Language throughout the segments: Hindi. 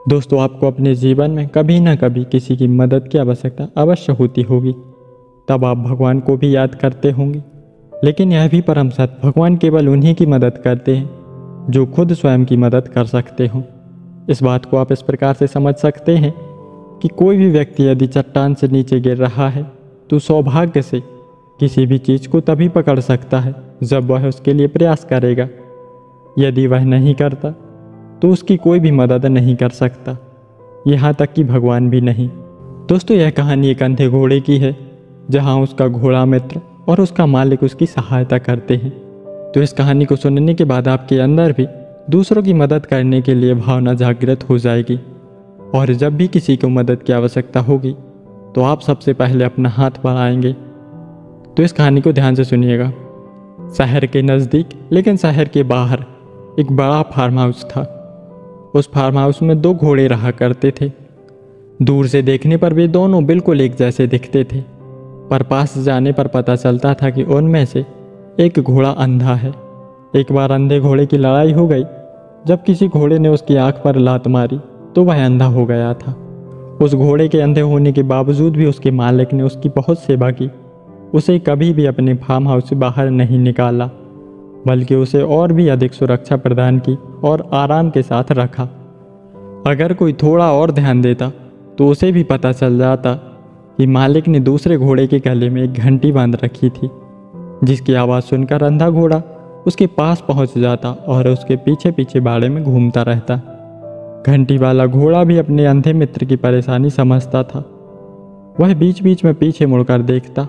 दोस्तों, आपको अपने जीवन में कभी ना कभी किसी की मदद की आवश्यकता अवश्य होती होगी। तब आप भगवान को भी याद करते होंगे। लेकिन यह भी परम सत्य, भगवान केवल उन्हीं की मदद करते हैं जो खुद स्वयं की मदद कर सकते हों। इस बात को आप इस प्रकार से समझ सकते हैं कि कोई भी व्यक्ति यदि चट्टान से नीचे गिर रहा है तो सौभाग्य से किसी भी चीज़ को तभी पकड़ सकता है जब वह उसके लिए प्रयास करेगा। यदि वह नहीं करता तो उसकी कोई भी मदद नहीं कर सकता, यहाँ तक कि भगवान भी नहीं। दोस्तों, यह कहानी एक अंधे घोड़े की है जहाँ उसका घोड़ा मित्र और उसका मालिक उसकी सहायता करते हैं। तो इस कहानी को सुनने के बाद आपके अंदर भी दूसरों की मदद करने के लिए भावना जागृत हो जाएगी और जब भी किसी को मदद की आवश्यकता होगी तो आप सबसे पहले अपना हाथ बढ़ाएंगे। तो इस कहानी को ध्यान से सुनिएगा। शहर के नज़दीक लेकिन शहर के बाहर एक बड़ा फार्म हाउस था। उस फार्म हाउस में 2 घोड़े रहा करते थे। दूर से देखने पर वे दोनों बिल्कुल एक जैसे दिखते थे, पर पास जाने पर पता चलता था कि उनमें से एक घोड़ा अंधा है। एक बार अंधे घोड़े की लड़ाई हो गई। जब किसी घोड़े ने उसकी आंख पर लात मारी तो वह अंधा हो गया था। उस घोड़े के अंधे होने के बावजूद भी उसके मालिक ने उसकी बहुत सेवा की। उसे कभी भी अपने फार्म हाउस से बाहर नहीं निकाला, बल्कि उसे और भी अधिक सुरक्षा प्रदान की और आराम के साथ रखा। अगर कोई थोड़ा और ध्यान देता तो उसे भी पता चल जाता कि मालिक ने दूसरे घोड़े के गले में एक घंटी बांध रखी थी, जिसकी आवाज़ सुनकर अंधा घोड़ा उसके पास पहुंच जाता और उसके पीछे पीछे बाड़े में घूमता रहता। घंटी वाला घोड़ा भी अपने अंधे मित्र की परेशानी समझता था। वह बीच बीच में पीछे मुड़कर देखता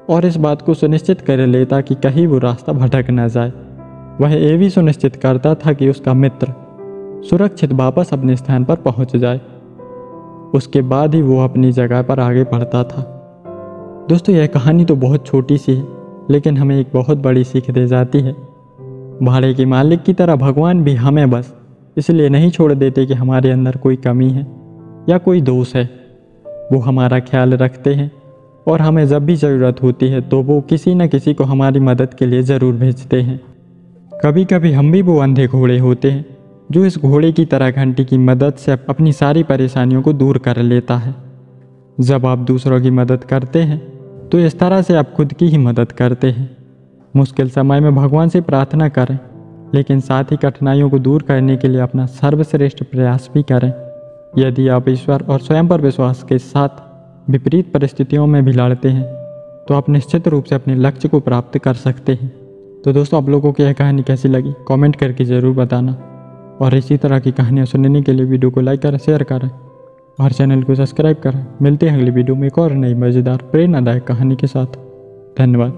और इस बात को सुनिश्चित कर लेता कि कहीं वो रास्ता भटक न जाए। वह ये भी सुनिश्चित करता था कि उसका मित्र सुरक्षित वापस अपने स्थान पर पहुंच जाए। उसके बाद ही वो अपनी जगह पर आगे बढ़ता था। दोस्तों, यह कहानी तो बहुत छोटी सी है, लेकिन हमें एक बहुत बड़ी सीख दे जाती है। भाड़े के मालिक की तरह भगवान भी हमें बस इसलिए नहीं छोड़ देते कि हमारे अंदर कोई कमी है या कोई दोष है। वो हमारा ख्याल रखते हैं और हमें जब भी ज़रूरत होती है तो वो किसी न किसी को हमारी मदद के लिए ज़रूर भेजते हैं। कभी कभी हम भी वो अंधे घोड़े होते हैं जो इस घोड़े की तरह घंटी की मदद से अपनी सारी परेशानियों को दूर कर लेता है। जब आप दूसरों की मदद करते हैं तो इस तरह से आप खुद की ही मदद करते हैं। मुश्किल समय में भगवान से प्रार्थना करें, लेकिन साथ ही कठिनाइयों को दूर करने के लिए अपना सर्वश्रेष्ठ प्रयास भी करें। यदि आप ईश्वर और स्वयं पर विश्वास के साथ विपरीत परिस्थितियों में भी लड़ते हैं तो आप निश्चित रूप से अपने लक्ष्य को प्राप्त कर सकते हैं। तो दोस्तों, आप लोगों को यह कहानी कैसी लगी कमेंट करके ज़रूर बताना, और इसी तरह की कहानियाँ सुनने के लिए वीडियो को लाइक करें, शेयर करें और चैनल को सब्सक्राइब करें। मिलते हैं अगली वीडियो में एक और नई मज़ेदार प्रेरणादायक कहानी के साथ। धन्यवाद।